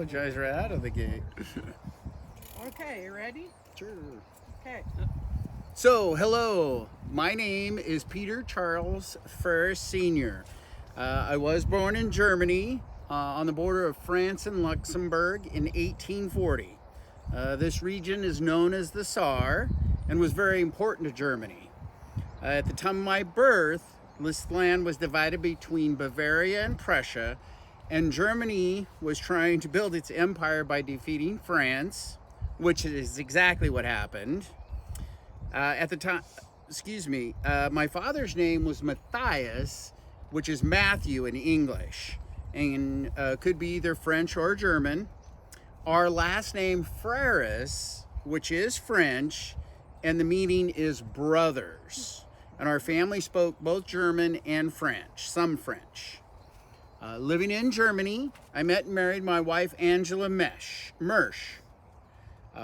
Apologize right out of the gate. Okay, you ready? Sure. Okay. So, hello. My name is Peter Charles Freres Sr. I was born in Germany on the border of France and Luxembourg in 1840. This region is known as the Saar and was very important to Germany. At the time of my birth, this land was divided between Bavaria and Prussia, and Germany was trying to build its empire by defeating France, which is exactly what happened. At the time, my father's name was Matthias, which is Matthew in English, and could be either French or German. Our last name, Freres, which is French, and the meaning is brothers. And our family spoke both German and French, some French. Living in Germany, I met and married my wife, Angela Mersch.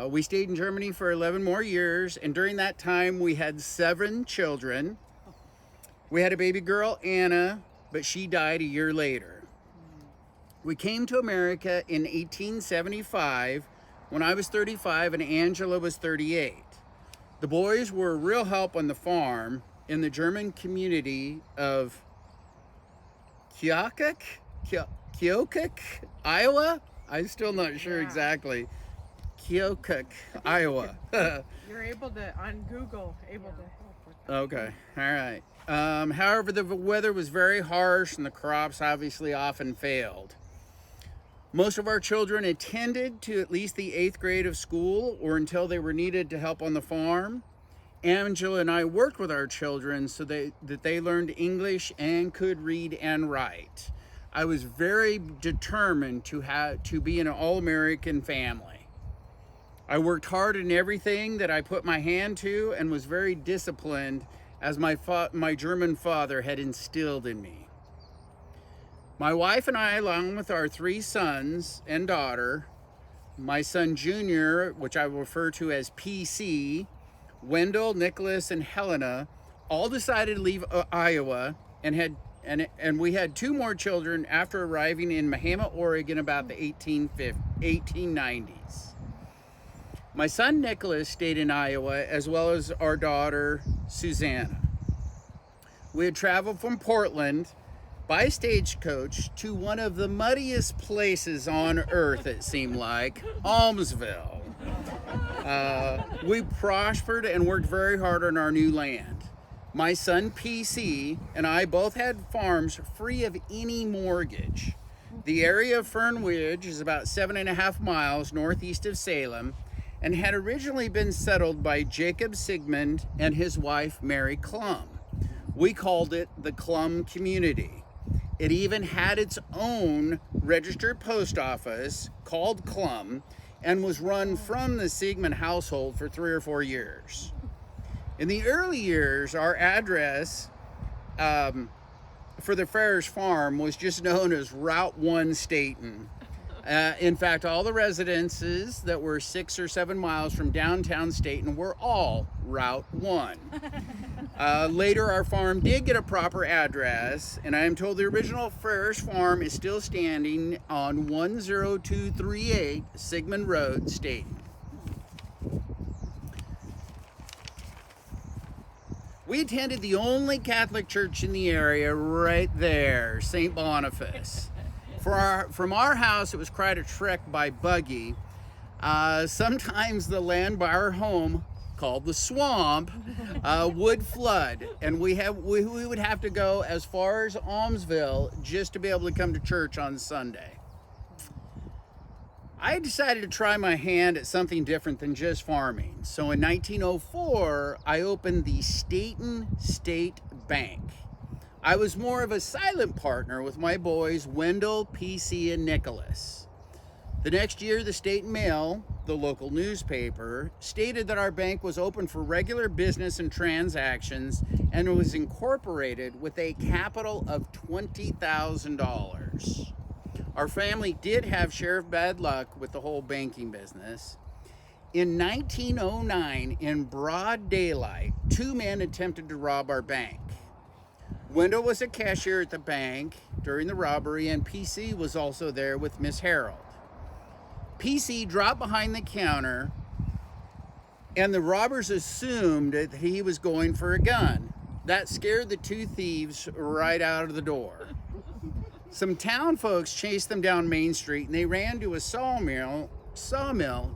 We stayed in Germany for 11 more years, and during that time, we had 7 children. We had a baby girl, Anna, but she died a year later. We came to America in 1875 when I was 35 and Angela was 38. The boys were a real help on the farm in the German community of Keokuk, Iowa? I'm still not sure exactly. Keokuk, Iowa. You're able to, on Google, able to help with that. Okay, all right. However, the weather was very harsh and the crops obviously often failed. Most of our children attended to at least the 8th grade of school or until they were needed to help on the farm. Angela and I worked with our children so that they learned English and could read and write. I was very determined to be an all-American family. I worked hard in everything that I put my hand to and was very disciplined as my German father had instilled in me. My wife and I, along with our 3 sons and daughter, my son Junior, which I will refer to as PC, Wendell, Nicholas, and Helena, all decided to leave Iowa and we had 2 more children after arriving in Mahama, Oregon about the 1890s. My son Nicholas stayed in Iowa as well as our daughter Susanna. We had traveled from Portland by stagecoach to one of the muddiest places on earth, it seemed like, Almsville. We prospered and worked very hard on our new land. My son PC and I both had farms free of any mortgage. The area of Fern Ridge is about 7.5 miles northeast of Salem and had originally been settled by Jacob Sigmund and his wife Mary Clum. We called it the Clum community. It even had its own registered post office called Clum and was run from the Sigmund household for 3 or 4 years. In the early years, our address for the Freres farm was just known as Route 1 Staten. In fact, all the residences that were 6 or 7 miles from downtown Staten were all Route 1. Later, our farm did get a proper address, and I am told the original Freres farm is still standing on 10238 Sigmund Road, Staten. We attended the only Catholic church in the area right there, St. Boniface. From our house, it was quite a trek by buggy. Sometimes the land by our home, called the swamp, would flood, and we would have to go as far as Almsville just to be able to come to church on Sunday. I decided to try my hand at something different than just farming. So in 1904, I opened the Staten State Bank. I was more of a silent partner with my boys, Wendell, PC, and Nicholas. The next year, the State Mail, the local newspaper, stated that our bank was open for regular business and transactions and was incorporated with a capital of $20,000. Our family did have share of bad luck with the whole banking business. In 1909, in broad daylight, 2 men attempted to rob our bank. Wendell was a cashier at the bank during the robbery, and PC was also there with Miss Harold. PC dropped behind the counter, and the robbers assumed that he was going for a gun. That scared the two thieves right out of the door. Some town folks chased them down Main Street, and they ran to a sawmill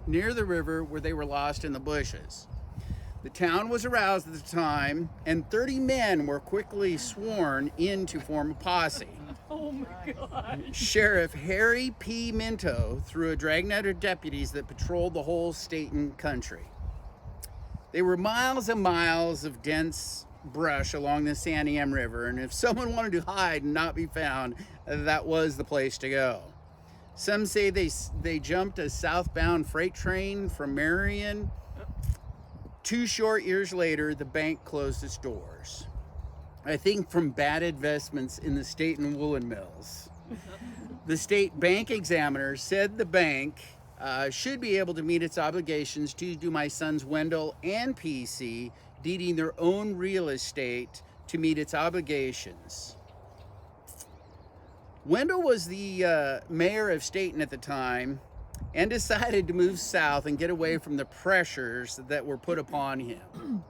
near the river where they were lost in the bushes. The town was aroused at the time, and 30 men were quickly sworn in to form a posse. Oh my God. Sheriff Harry P. Minto threw a dragnet of deputies that patrolled the whole state and country. They were miles and miles of dense brush along the Santiam River, and if someone wanted to hide and not be found, that was the place to go. Some say they jumped a southbound freight train from Marion. 2 short years later, the bank closed its doors. I think from bad investments in the state and woolen mills. The state bank examiner said the bank should be able to meet its obligations to my sons Wendell and PC, deeding their own real estate to meet its obligations. Wendell was the mayor of Staten at the time and decided to move south and get away from the pressures that were put upon him.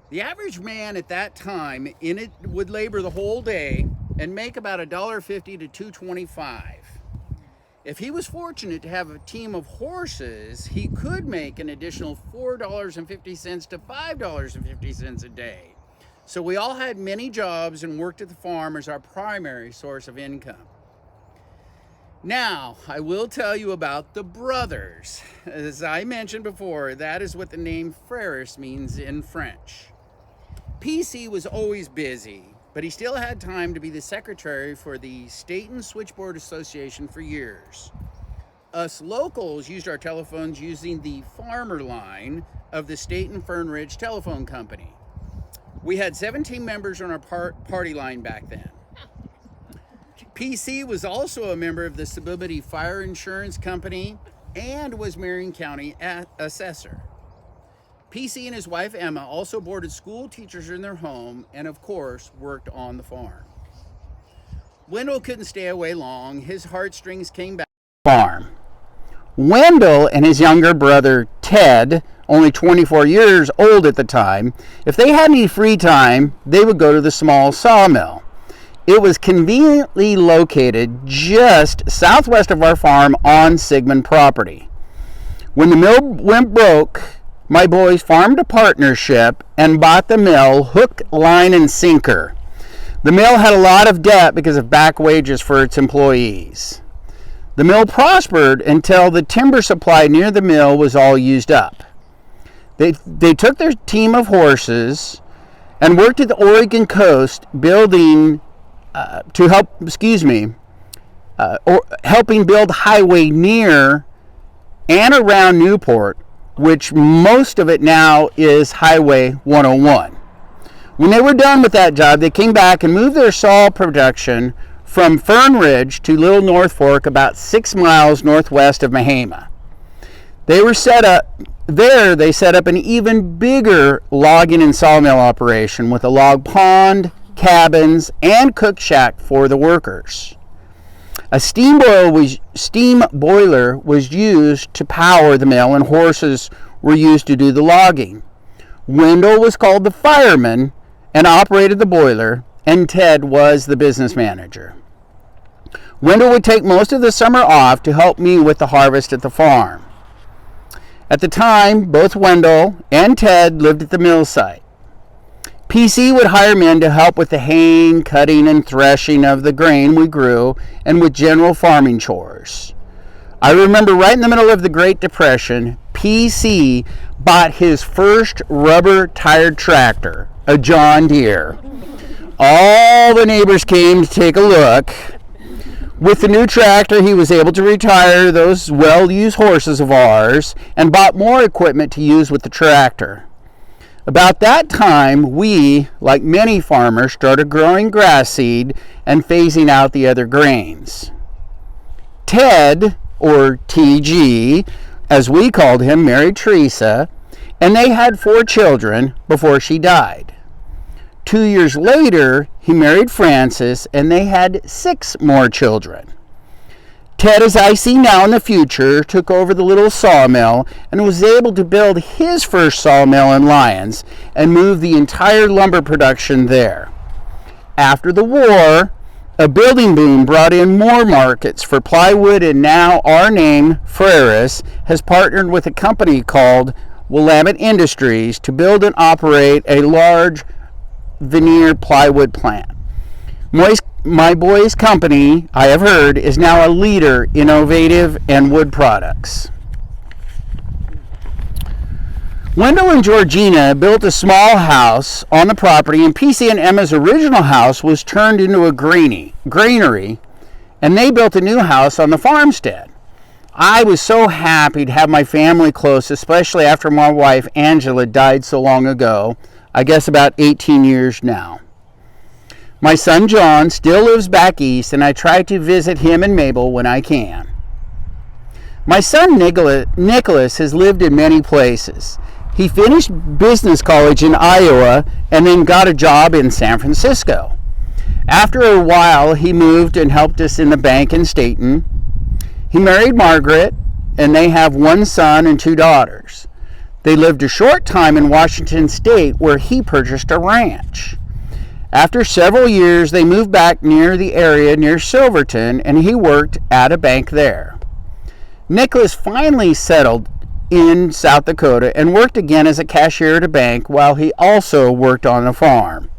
The average man at that time in it would labor the whole day and make about $1.50 to $2.25. If he was fortunate to have a team of horses, he could make an additional $4.50 to $5.50 a day. So we all had many jobs and worked at the farm as our primary source of income. Now, I will tell you about the brothers. As I mentioned before, that is what the name Freres means in French. PC was always busy, but he still had time to be the secretary for the Staten Switchboard Association for years. Us locals used our telephones using the farmer line of the Staten Fern Ridge Telephone Company. We had 17 members on our party line back then. PC was also a member of the Sublimity Fire Insurance Company and was Marion County assessor. PC and his wife Emma also boarded school teachers in their home and, of course, worked on the farm. Wendell couldn't stay away long. His heartstrings came back to the farm. Wendell and his younger brother Ted, only 24 years old at the time, if they had any free time, they would go to the small sawmill. It was conveniently located just southwest of our farm on Sigmund property. When the mill went broke, my boys formed a partnership and bought the mill hook, line, and sinker. The mill had a lot of debt because of back wages for its employees. The mill prospered until the timber supply near the mill was all used up. They took their team of horses and worked at the Oregon coast building helping build highway near and around Newport, which most of it now is Highway 101. When they were done with that job, they came back and moved their saw production from Fern Ridge to Little North Fork, about 6 miles northwest of Mahama. They set up an even bigger logging and sawmill operation with a log pond, cabins, and cook shack for the workers. A steam boiler was used to power the mill, and horses were used to do the logging. Wendell was called the fireman and operated the boiler, and Ted was the business manager. Wendell would take most of the summer off to help me with the harvest at the farm. At the time, both Wendell and Ted lived at the mill site. PC would hire men to help with the haying, cutting, and threshing of the grain we grew and with general farming chores. I remember right in the middle of the Great Depression, PC bought his first rubber-tired tractor, a John Deere. All the neighbors came to take a look. With the new tractor, he was able to retire those well-used horses of ours and bought more equipment to use with the tractor. About that time, we, like many farmers, started growing grass seed and phasing out the other grains. Ted, or TG, as we called him, married Teresa, and they had 4 children before she died. 2 years later, he married Frances, and they had 6 more children. Ted, as I see now in the future, took over the little sawmill and was able to build his first sawmill in Lyons and move the entire lumber production there. After the war, a building boom brought in more markets for plywood, and now our name, Freres, has partnered with a company called Willamette Industries to build and operate a large veneer plywood plant. My boy's company, I have heard, is now a leader in innovative and wood products. Wendell and Georgina built a small house on the property, and PC and Emma's original house was turned into a granary, and they built a new house on the farmstead. I was so happy to have my family close, especially after my wife Angela died so long ago, I guess about 18 years now. My son John still lives back east, and I try to visit him and Mabel when I can. My son Nicholas has lived in many places. He finished business college in Iowa and then got a job in San Francisco. After a while, he moved and helped us in the bank in Staten. He married Margaret, and they have one son and two daughters. They lived a short time in Washington State, where he purchased a ranch. After several years, they moved back near the area near Silverton, and he worked at a bank there. Nicholas finally settled in South Dakota and worked again as a cashier at a bank while he also worked on a farm.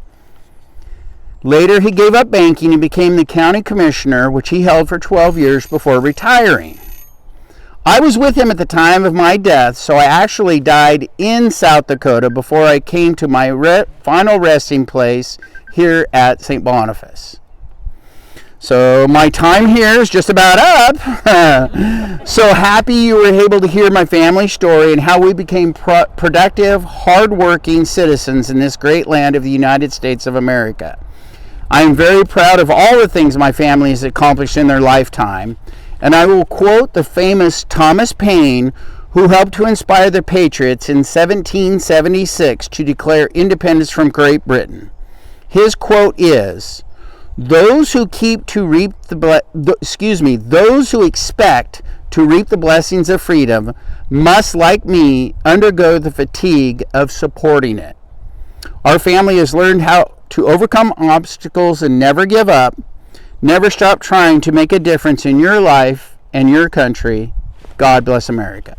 Later, he gave up banking and became the county commissioner, which he held for 12 years before retiring. I was with him at the time of my death, so I actually died in South Dakota before I came to my final resting place here at St. Boniface. So my time here is just about up. So happy you were able to hear my family story and how we became productive, hardworking citizens in this great land of the United States of America. I am very proud of all the things my family has accomplished in their lifetime, and I will quote the famous Thomas Paine, who helped to inspire the Patriots in 1776 to declare independence from Great Britain. His quote is, those who expect to reap the blessings of freedom must, like me, undergo the fatigue of supporting it. Our family has learned how to overcome obstacles and never give up. Never stop trying to make a difference in your life and your country. God bless America.